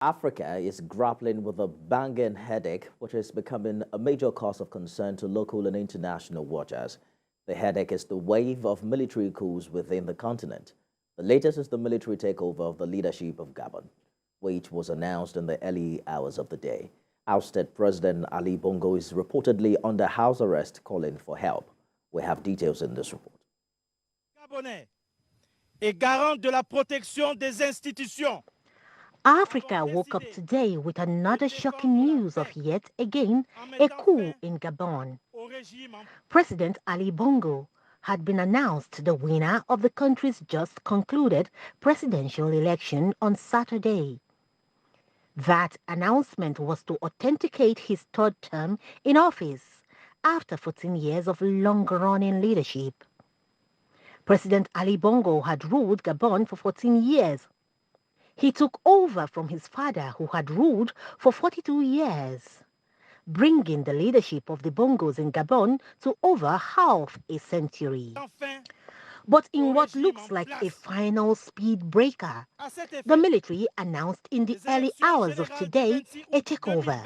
Africa is grappling with a banging headache, which is becoming a major cause of concern to local and international watchers. The headache is the wave of military coups within the continent. The latest is the military takeover of the leadership of Gabon, which was announced in the early hours of the day. Ousted President Ali Bongo is reportedly under house arrest, calling for help. We have details in this report. Gabonais est garant de la protection des institutions. Africa woke up today with another shocking news of yet again a coup in Gabon. President Ali Bongo had been announced the winner of the country's just concluded presidential election on Saturday. That announcement was to authenticate his third term in office after 14 years of long-running leadership. President Ali Bongo had ruled Gabon for 14 years. He took over from his father, who had ruled for 42 years, bringing the leadership of the Bongos in Gabon to over half a century. But in what looks like a final speed breaker, the military announced in the early hours of today a takeover.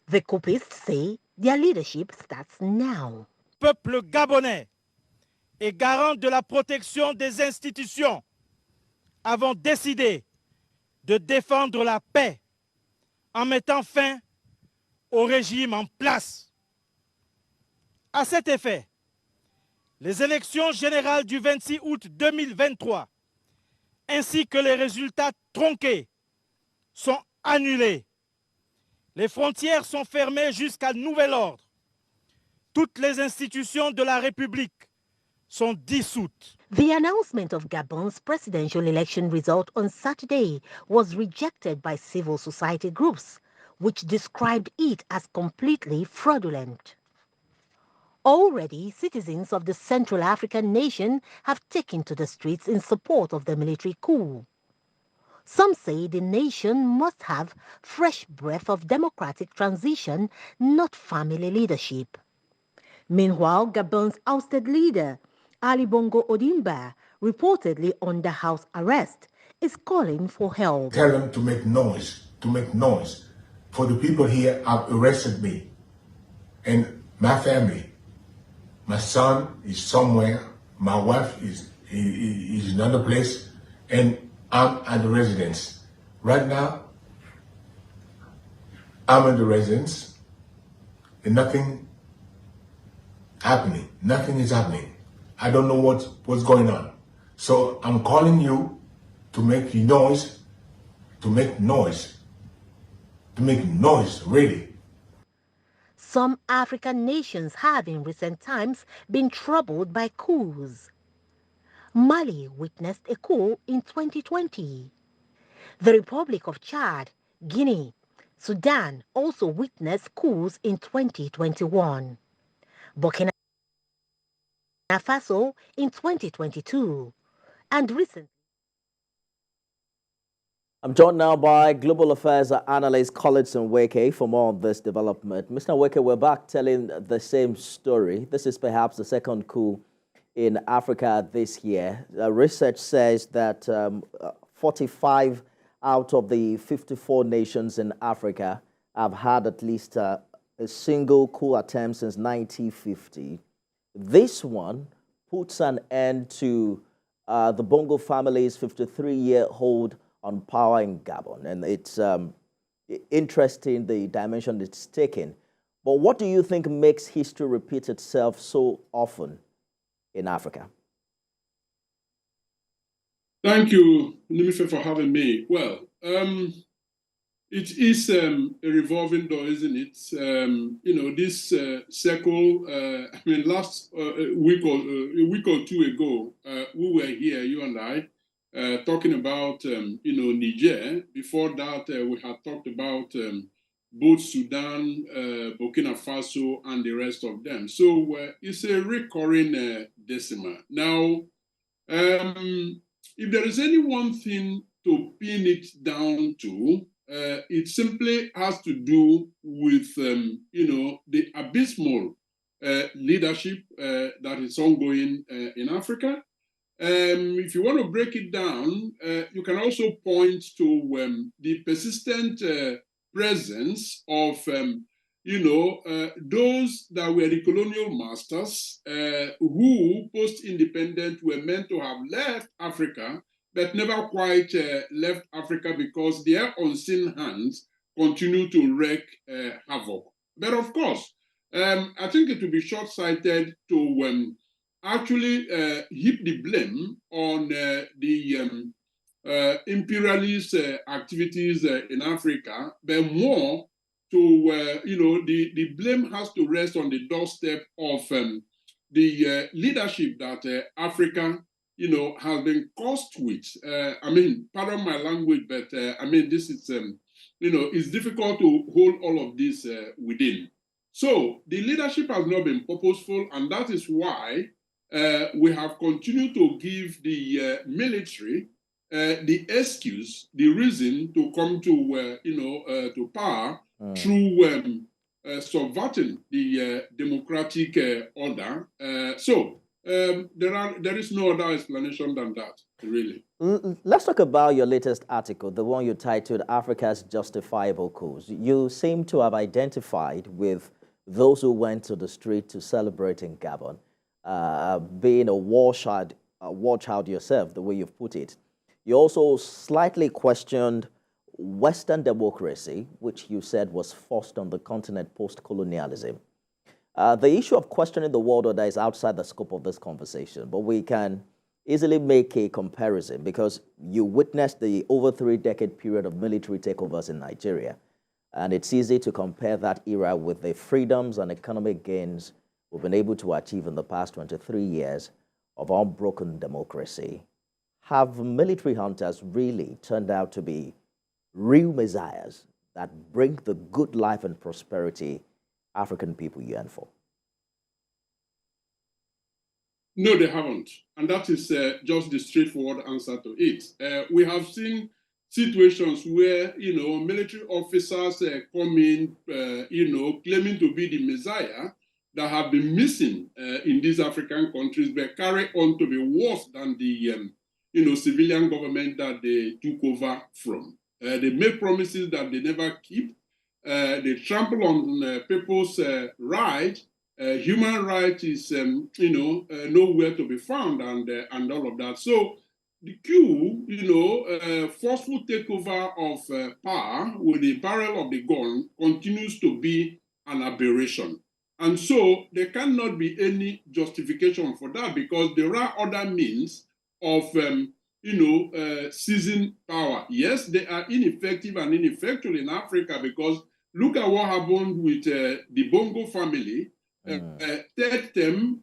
The coupists say their leadership starts now. Peuple gabonais est garant de la protection des institutions. Avons décidé de défendre la paix en mettant fin au régime en place. À cet effet, les élections générales du 26 août 2023 ainsi que les résultats tronqués sont annulés. Les frontières sont fermées jusqu'à nouvel ordre. Toutes les institutions de la République sont dissoutes. The announcement of Gabon's presidential election result on Saturday was rejected by civil society groups, which described it as completely fraudulent. Already, citizens of the Central African nation have taken to the streets in support of the military coup. Some say the nation must have fresh breath of democratic transition, not family leadership. Meanwhile, Gabon's ousted leader, Ali Bongo Odimba, reportedly under house arrest, is calling for help. Tell them to make noise, For the people here have arrested me and my family. My son is somewhere, my wife is in another place, and I'm at the residence. Right now, I'm at the residence and nothing is happening. I don't know what's going on. So I'm calling you to make noise, really. Some African nations have in recent times been troubled by coups. Mali witnessed a coup in 2020. The Republic of Chad, Guinea, Sudan also witnessed coups in 2021. Burkina Faso in 2022, and recently. I'm joined now by Global Affairs analyst Collinson Weke for more on this development. Mr. Weke, we're back telling the same story. This is perhaps the second coup in Africa this year. Research says that 45 out of the 54 nations in Africa have had at least a single coup attempt since 1950. This one puts an end to the Bongo family's 53-year hold on power in Gabon. And it's interesting the dimension it's taken. But what do you think makes history repeat itself so often in Africa? Thank you, Nimife, for having me. Well, it is a revolving door, isn't it? This circle, last week or two ago, we were here, you and I, talking about, Niger. Before that, we had talked about both Sudan, Burkina Faso, and the rest of them. So it's a recurring decimal. Now, if there is any one thing to pin it down to, it simply has to do with, the abysmal leadership that is ongoing in Africa. If you want to break it down, you can also point to the persistent presence of, those that were the colonial masters who, post-independent, were meant to have left Africa, but never quite left Africa because their unseen hands continue to wreak havoc. But of course, I think it would be short-sighted to actually heap the blame on the imperialist activities in Africa, but more to, the blame has to rest on the doorstep of the leadership that Africa, has been cursed with. Pardon my language, but this is, it's difficult to hold all of this within. So the leadership has not been purposeful, and that is why we have continued to give the military the excuse, the reason to come to power through subverting the democratic order. There is no other explanation than that, really. Let's talk about your latest article, the one you titled Africa's Justifiable Coups. You seem to have identified with those who went to the street to celebrate in Gabon. Being a war child yourself, the way you've put it. You also slightly questioned Western democracy, which you said was forced on the continent post-colonialism. The issue of questioning the world order is outside the scope of this conversation, but we can easily make a comparison because you witnessed the over 3-decade period of military takeovers in Nigeria, and it's easy to compare that era with the freedoms and economic gains we've been able to achieve in the past 23 years of unbroken democracy. Have military hunters really turned out to be real messiahs that bring the good life and prosperity African people yearn for? No, they haven't. And that is just the straightforward answer to it. We have seen situations where, military officers come in, claiming to be the messiah that have been missing in these African countries, but carry on to be worse than the, civilian government that they took over from. They make promises that they never keep. They trample on people's rights. Human rights is, nowhere to be found, and all of that. So the coup, forceful takeover of power with the barrel of the gun continues to be an aberration. And so there cannot be any justification for that because there are other means of, seizing power. Yes, they are ineffective and ineffectual in Africa because look at what happened with the Bongo family, third term,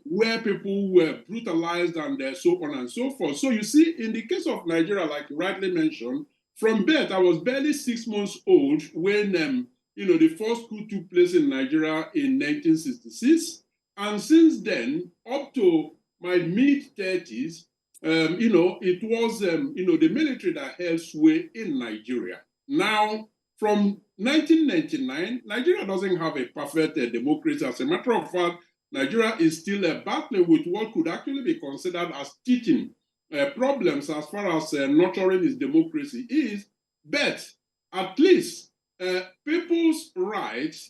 where people were brutalized and so on and so forth. So you see, in the case of Nigeria, like you rightly mentioned, from birth, I was barely 6 months old when, the first coup took place in Nigeria in 1966. And since then, up to my mid-30s, it was, the military that held sway in Nigeria. Now, from 1999, Nigeria doesn't have a perfect democracy. As a matter of fact, Nigeria is still battling with what could actually be considered as teething problems as far as nurturing its democracy is. But at least people's rights,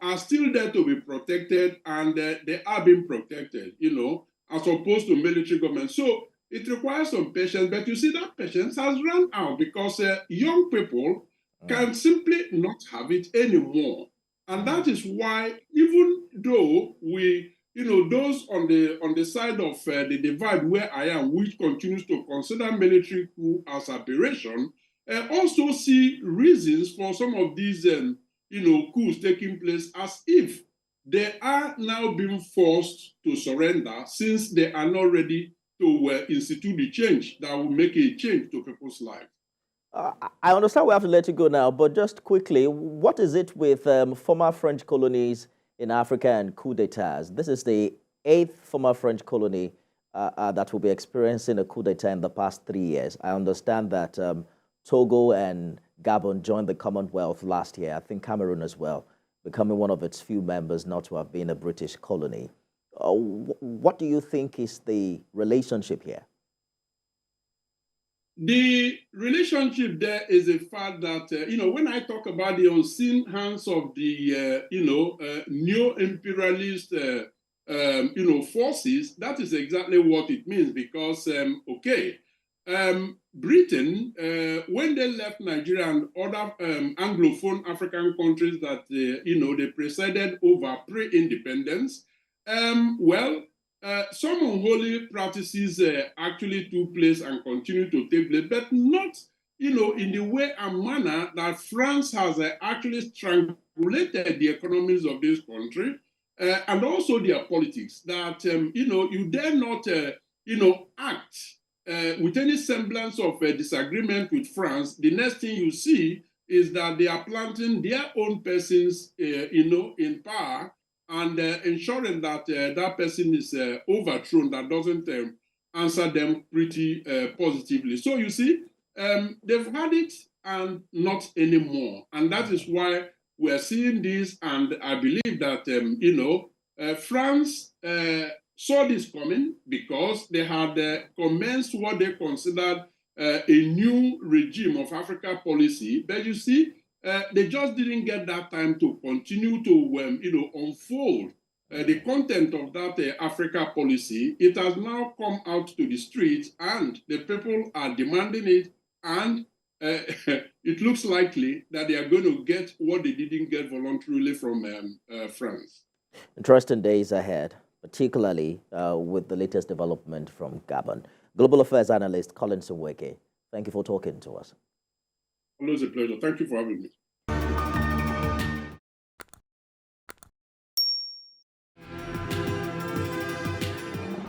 are still there to be protected, and they are being protected, as opposed to military government. So it requires some patience, but you see that patience has run out because young people can simply not have it anymore. And that is why, even though we, those on the side of the divide where I am, which continues to consider military coup as aberration, also see reasons for some of these, coups taking place as if they are now being forced to surrender since they are not ready to institute the change that will make a change to people's lives. I understand we have to let you go now, but just quickly, what is it with former French colonies in Africa and coup d'etats? This is the 8th former French colony that will be experiencing a coup d'etat in the past 3 years. I understand that Togo and Gabon joined the Commonwealth last year. I think Cameroon as well, becoming one of its few members not to have been a British colony. What do you think is the relationship here? The relationship there is the fact that, when I talk about the unseen hands of the, neo-imperialist, forces, that is exactly what it means because, Britain, when they left Nigeria and other Anglophone African countries that, they presided over pre-independence, some unholy practices actually took place and continue to take place, but not, in the way and manner that France has actually strangulated the economies of this country and also their politics. That, you dare not, act with any semblance of disagreement with France. The next thing you see is that they are planting their own persons, in power, and ensuring that that person is overthrown, that doesn't answer them pretty positively. So you see, they've had it and not anymore. And that is why we're seeing this. And I believe that, France saw this coming because they had commenced what they considered a new regime of Africa policy. But you see, they just didn't get that time to continue to, unfold the content of that Africa policy. It has now come out to the streets and the people are demanding it. And it looks likely that they are going to get what they didn't get voluntarily from France. Interesting days ahead, particularly with the latest development from Gabon. Global Affairs Analyst Collins Nweke, thank you for talking to us. Always a pleasure. Thank you for having me.